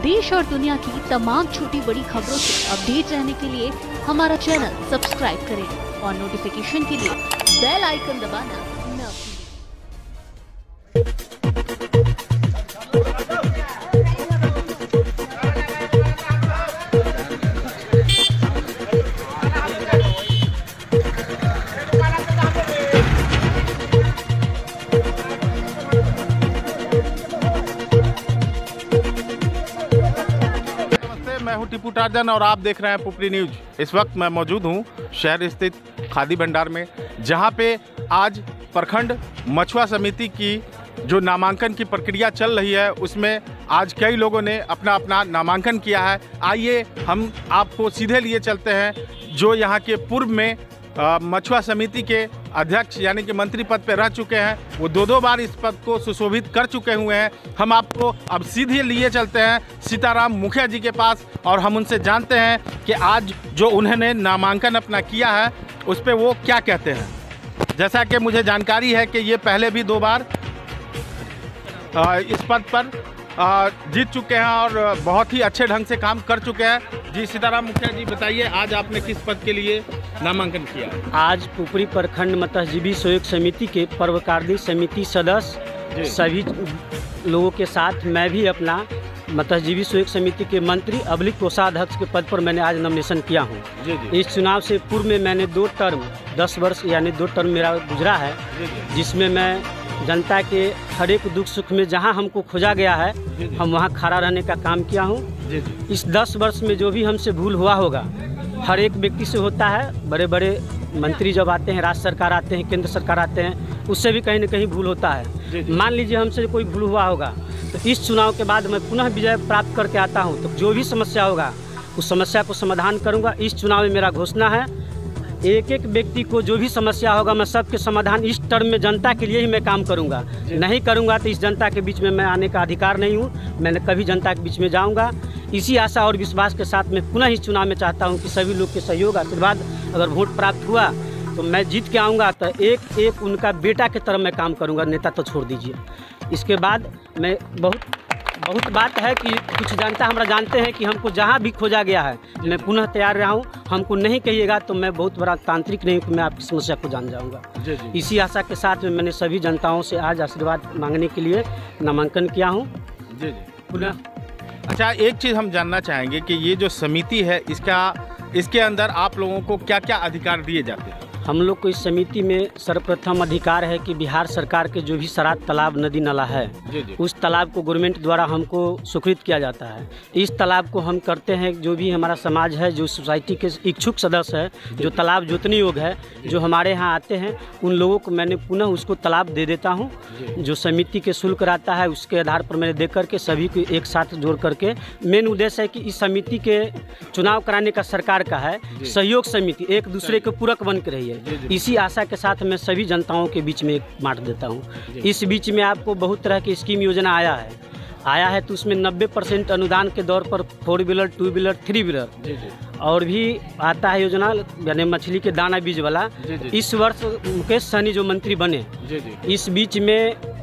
देश और दुनिया की तमाम छोटी बड़ी खबरों से अपडेट रहने के लिए हमारा चैनल सब्सक्राइब करें और नोटिफिकेशन के लिए बेल आइकन दबाना न मैं हूं टीपू टार्जन और आप देख रहे हैं पुपरी न्यूज। इस वक्त मैं मौजूद हूं शहर स्थित खादी भंडार में, जहां पे आज प्रखंड मछुआ समिति की जो नामांकन की प्रक्रिया चल रही है, उसमें आज कई लोगों ने अपना अपना नामांकन किया है। आइए हम आपको सीधे लिए चलते हैं जो यहाँ के पूर्व में मछुआ समिति के अध्यक्ष यानी कि मंत्री पद पे रह चुके हैं। वो दो बार इस पद को सुशोभित कर चुके हुए हैं। हम आपको अब सीधे लिए चलते हैं सीताराम मुखिया जी के पास और हम उनसे जानते हैं कि आज जो उन्होंने नामांकन अपना किया है उस पर वो क्या कहते हैं। जैसा कि मुझे जानकारी है कि ये पहले भी 2 बार इस पद पर जीत चुके हैं और बहुत ही अच्छे ढंग से काम कर चुके हैं। जी सीताराम मुखिया जी, बताइए आज आपने किस पद के लिए नामांकन किया? आज पुपरी प्रखंड मत्स्यजीवी सहयोग समिति के पर्वकारिणी समिति सदस्य सभी लोगों के साथ मैं भी अपना मत्स्यजीवी सहयोग समिति के मंत्री अबलिक कोषाध्यक्ष के पद पर मैंने आज नॉमिनेशन किया हूँ। इस चुनाव से पूर्व में मैंने 2 टर्म 10 वर्ष यानी 2 टर्म मेरा गुजरा है, जिसमें मैं जनता के हर एक दुख सुख में जहां हमको खोजा गया है हम वहां खड़ा रहने का काम किया हूं। इस 10 वर्ष में जो भी हमसे भूल हुआ होगा, हर एक व्यक्ति से होता है। बड़े बड़े मंत्री जब आते हैं, राज्य सरकार आते हैं, केंद्र सरकार आते हैं, उससे भी कहीं न कहीं भूल होता है। मान लीजिए हमसे कोई भूल हुआ होगा तो इस चुनाव के बाद मैं पुनः विजय प्राप्त करके आता हूँ, तो जो भी समस्या होगा उस समस्या को समाधान करूँगा। इस चुनाव में मेरा घोषणा है, एक एक व्यक्ति को जो भी समस्या होगा मैं सबके समाधान इस टर्म में जनता के लिए ही मैं काम करूंगा। नहीं करूंगा तो इस जनता के बीच में मैं आने का अधिकार नहीं हूं। मैंने कभी जनता के बीच में जाऊंगा। इसी आशा और विश्वास के साथ मैं पुनः इस चुनाव में चाहता हूं कि सभी लोग के सहयोग आशीर्वाद अगर वोट प्राप्त हुआ तो मैं जीत के आऊँगा, तो एक एक उनका बेटा की तरह मैं काम करूँगा। नेता तो छोड़ दीजिए। इसके बाद मैं बहुत बात है कि कुछ जनता हमारा जानते हैं कि हमको जहाँ भी खोजा गया है मैं पुनः तैयार रहा हूँ। हमको नहीं कहिएगा तो मैं बहुत बड़ा तांत्रिक नहीं हूँ, मैं आपकी समस्या को जान जाऊँगा। इसी आशा के साथ में मैंने सभी जनताओं से आज आशीर्वाद मांगने के लिए नामांकन किया हूँ। पुनः अच्छा, एक चीज़ हम जानना चाहेंगे कि ये जो समिति है इसके अंदर आप लोगों को क्या क्या अधिकार दिए जाते हैं? हम लोग को इस समिति में सर्वप्रथम अधिकार है कि बिहार सरकार के जो भी सराद तालाब नदी नाला है उस तालाब को गवर्नमेंट द्वारा हमको स्वीकृत किया जाता है। इस तालाब को हम करते हैं, जो भी हमारा समाज है, जो सोसाइटी के इच्छुक सदस्य है, जो तालाब जोतने योग्य है, जो हमारे यहाँ आते हैं उन लोगों को मैंने पुनः उसको तालाब दे देता हूँ। जो समिति के शुल्क रहता है उसके आधार पर मैंने दे करके सभी को एक साथ जोड़ करके, मेन उद्देश्य है कि इस समिति के चुनाव कराने का सरकार का है, सहयोग समिति एक दूसरे के पूरक बन के रही है। इसी आशा के साथ मैं सभी जनताओं के बीच में बांट देता हूं। इस बीच में आपको बहुत तरह की स्कीम योजना आया है तो उसमें 90% अनुदान के दौर पर 4 व्हीलर 2 व्हीलर 3 व्हीलर और भी आता है योजना, यानी मछली के दाना बीज वाला। इस वर्ष मुकेश सहनी जो मंत्री बने, इस बीच में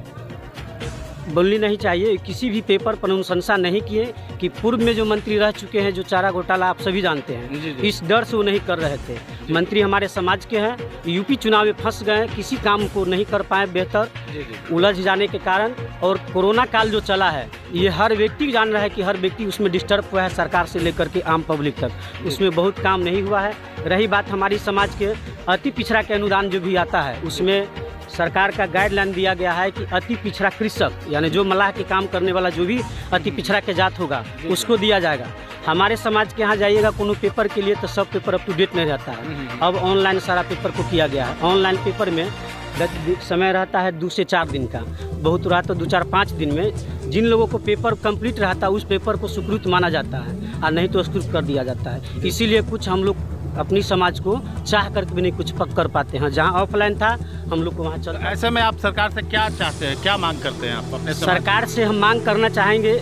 बोलनी नहीं चाहिए, किसी भी पेपर पर अनुशंसा नहीं किए कि पूर्व में जो मंत्री रह चुके हैं, जो चारा घोटाला आप सभी जानते हैं, इस डर से वो नहीं कर रहे थे। मंत्री हमारे समाज के हैं, यूपी चुनाव में फंस गए, किसी काम को नहीं कर पाए बेहतर, उलझ जाने के कारण। और कोरोना काल जो चला है ये हर व्यक्ति जान रहा है कि हर व्यक्ति उसमें डिस्टर्ब हुआ है, सरकार से लेकर के आम पब्लिक तक, उसमें बहुत काम नहीं हुआ है। रही बात हमारी समाज के अति पिछड़ा के अनुदान जो भी आता है, उसमें सरकार का गाइडलाइन दिया गया है कि अति पिछड़ा कृषक यानी जो मलाह के काम करने वाला जो भी अति पिछड़ा के जात होगा उसको दिया जाएगा। हमारे समाज के यहाँ जाइएगा कोनो पेपर के लिए तो सब पेपर अप टू डेट नहीं रहता है। अब ऑनलाइन सारा पेपर को किया गया है। ऑनलाइन पेपर में समय रहता है 2 से 4 दिन का, बहुत रहा तो 2, 4, 5 दिन में जिन लोगों को पेपर कंप्लीट रहता है उस पेपर को सुकृत माना जाता है और नहीं तो अस्कृत कर दिया जाता है। इसीलिए कुछ हम लोग अपनी समाज को चाह करके भी नहीं कुछ पक कर पाते हैं। जहां ऑफलाइन था हम लोग को वहां चल। ऐसे में आप सरकार से क्या चाहते हैं, क्या मांग करते हैं आप अपने सरकार से? हम मांग करना चाहेंगे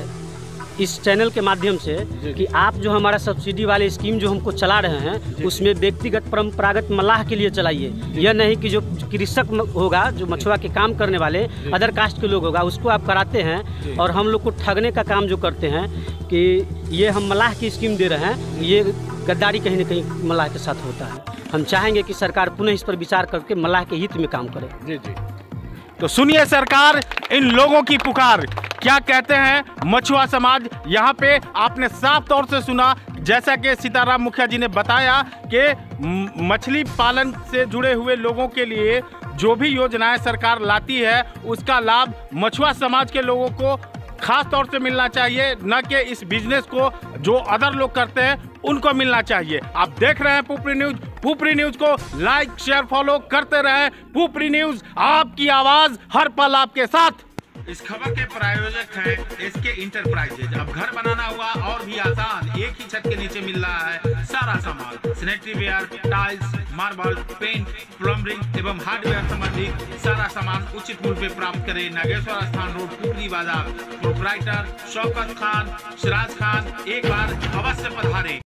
इस चैनल के माध्यम से कि आप जो हमारा सब्सिडी वाले स्कीम जो हमको चला रहे हैं उसमें व्यक्तिगत परंपरागत मल्लाह के लिए चलाइए। यह नहीं कि जो कृषक होगा, जो मछुआ के काम करने वाले अदर कास्ट के लोग होगा, उसको आप कराते हैं और हम लोग को ठगने का काम जो करते हैं कि ये हम मल्लाह की स्कीम दे रहे हैं, ये गद्दारी कहीं न कहीं मल्लाह के साथ होता है। हम चाहेंगे कि सरकार पुनः इस पर विचार करके मल्लाह के हित में काम करे। जी। तो सुनिए सरकार इन लोगों की पुकार, क्या कहते हैं मछुआ समाज। यहाँ पे आपने साफ तौर से सुना, जैसा कि सीताराम मुखिया जी ने बताया कि मछली पालन से जुड़े हुए लोगों के लिए जो भी योजनाएं सरकार लाती है उसका लाभ मछुआ समाज के लोगों को खास तौर से मिलना चाहिए, न कि इस बिजनेस को जो अदर लोग करते हैं उनको मिलना चाहिए। आप देख रहे हैं पुपरी न्यूज को लाइक शेयर फॉलो करते रहें। पुपरी न्यूज, आपकी आवाज हर पल आपके साथ। इस खबर के प्रायोजक हैं एसके इंटरप्राइजेज। अब घर बनाना हुआ और भी आसान, एक ही छत के नीचे मिल रहा है सारा सामान, sanitary ware, tiles, marble, paint, plumbing एवं हार्डवेयर संबंधी सारा सामान उचित मूल्य पे प्राप्त करें। नागेश्वर स्थान रोड, पुपरी बाजार। प्रोप्राइटर शौकत खान, सिराज खान। एक बार अवश्य